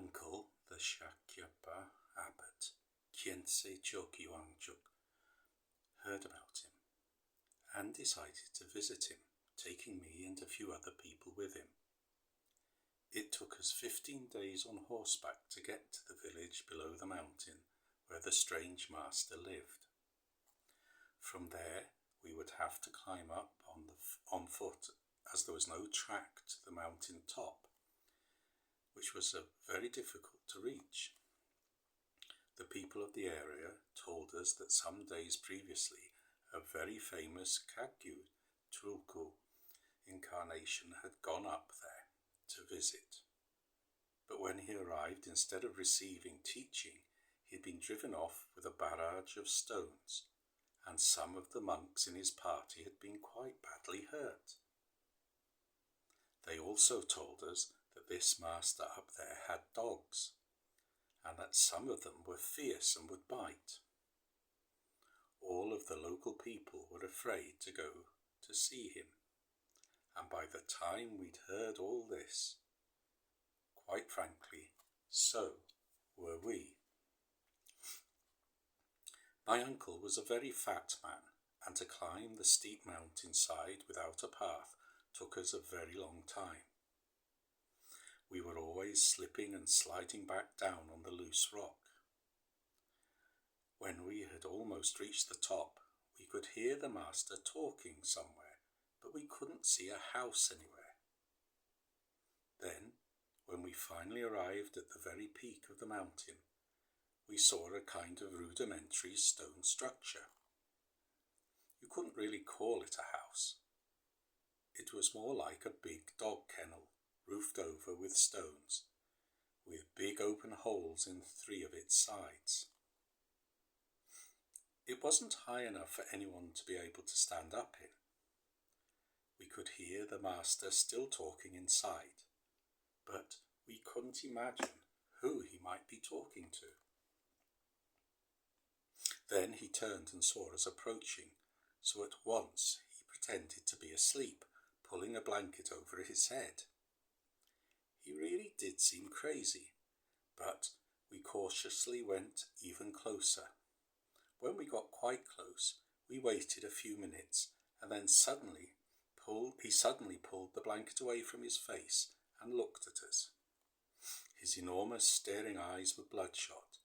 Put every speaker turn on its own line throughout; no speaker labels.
uncle, the Shakyapa abbot, Khyentse Choki Wangchuk, heard about him and decided to visit him, taking me and a few other people with him. It took us 15 days on horseback to get to the village below the mountain where the strange master lived. From there, we would have to climb up on foot, as there was no track to the mountain top, which was very difficult to reach. The people of the area told us that some days previously a very famous Kagyu Tulku incarnation had gone up there to visit. But when he arrived, instead of receiving teaching, he had been driven off with a barrage of stones, and some of the monks in his party had been quite badly hurt. They also told us that this master up there had dogs, and that some of them were fierce and would bite. All of the local people were afraid to go to see him, and by the time we'd heard all this, quite frankly, so were we. My uncle was a very fat man, and to climb the steep mountainside without a path took us a very long time. We were always slipping and sliding back down on the loose rock. When we had almost reached the top, we could hear the master talking somewhere, but we couldn't see a house anywhere. Then, when we finally arrived at the very peak of the mountain, we saw a kind of rudimentary stone structure. You couldn't really call it a house. It was more like a big dog kennel, roofed over with stones, with big open holes in 3 of its sides. It wasn't high enough for anyone to be able to stand up in. We could hear the master still talking inside, but we couldn't imagine who he might be talking to. Then he turned and saw us approaching, so at once he pretended to be asleep, pulling a blanket over his head. He really did seem crazy, but we cautiously went even closer. When we got quite close, we waited a few minutes, and then he suddenly pulled the blanket away from his face and looked at us. His enormous staring eyes were bloodshot,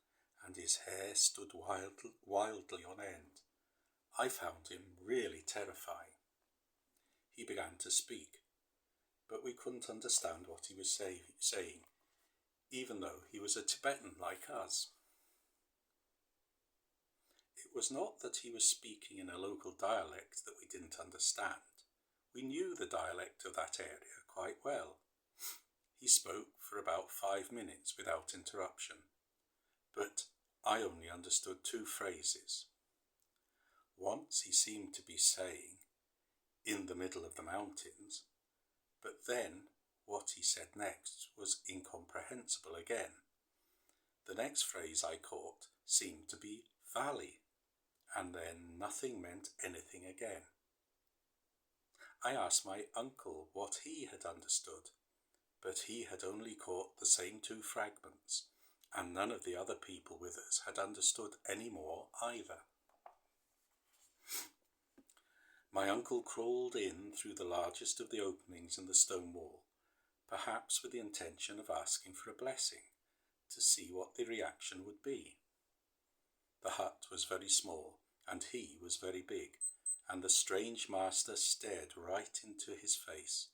and his hair stood wildly on end. I found him really terrifying. He began to speak, but we couldn't understand what he was saying, even though he was a Tibetan like us. It was not that he was speaking in a local dialect that we didn't understand. We knew the dialect of that area quite well. He spoke for about 5 minutes without interruption, but I only understood 2 phrases. Once he seemed to be saying, "in the middle of the mountains," but then what he said next was incomprehensible again. The next phrase I caught seemed to be "valley," and then nothing meant anything again. I asked my uncle what he had understood, but he had only caught the same 2 fragments, and none of the other people with us had understood any more either. My uncle crawled in through the largest of the openings in the stone wall, perhaps with the intention of asking for a blessing, to see what the reaction would be. The hut was very small, and he was very big, and the strange master stared right into his face.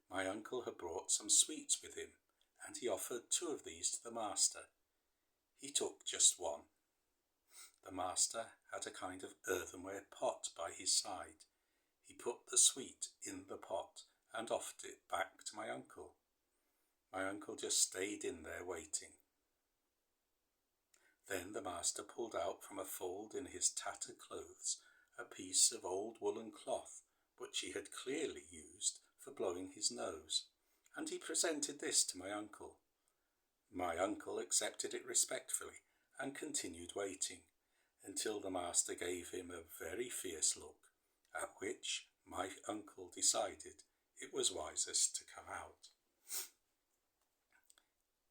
My uncle had brought some sweets with him, and he offered 2 of these to the master. He took just 1. The master had a kind of earthenware pot by his side. He put the sweet in the pot and offered it back to my uncle. My uncle just stayed in there waiting. Then the master pulled out from a fold in his tattered clothes a piece of old woolen cloth which he had clearly used for blowing his nose, and he presented this to my uncle. My uncle accepted it respectfully and continued waiting until the master gave him a very fierce look, at which my uncle decided it was wisest to come out.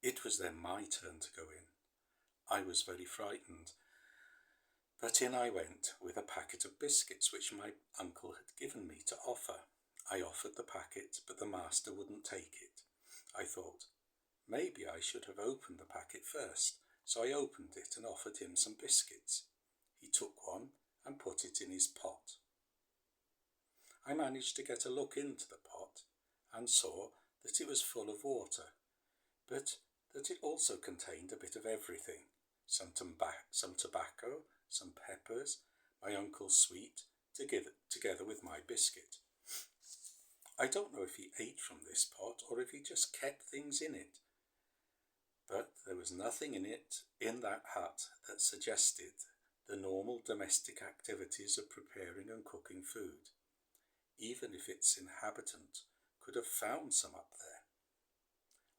It was then my turn to go in. I was very frightened, but in I went with a packet of biscuits which my uncle had given me to offer. I offered the packet, but the master wouldn't take it. I thought, maybe I should have opened the packet first, so I opened it and offered him some biscuits. He took one and put it in his pot. I managed to get a look into the pot and saw that it was full of water, but that it also contained a bit of everything, some tobacco, some peppers, my uncle's sweet, together with my biscuit. I don't know if he ate from this pot or if he just kept things in it, but there was nothing in that hut that suggested the normal domestic activities of preparing and cooking food, even if its inhabitant could have found some up there.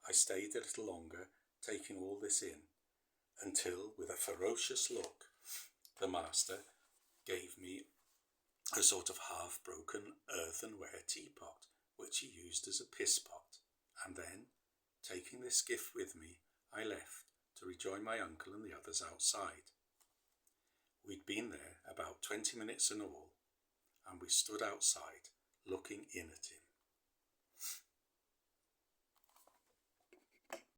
I stayed a little longer, taking all this in, until, with a ferocious look, the master gave me a sort of half-broken earthenware teapot, which he used as a piss pot, and then, taking this gift with me, I left to rejoin my uncle and the others outside. We'd been there about 20 minutes in all, and we stood outside looking in at him.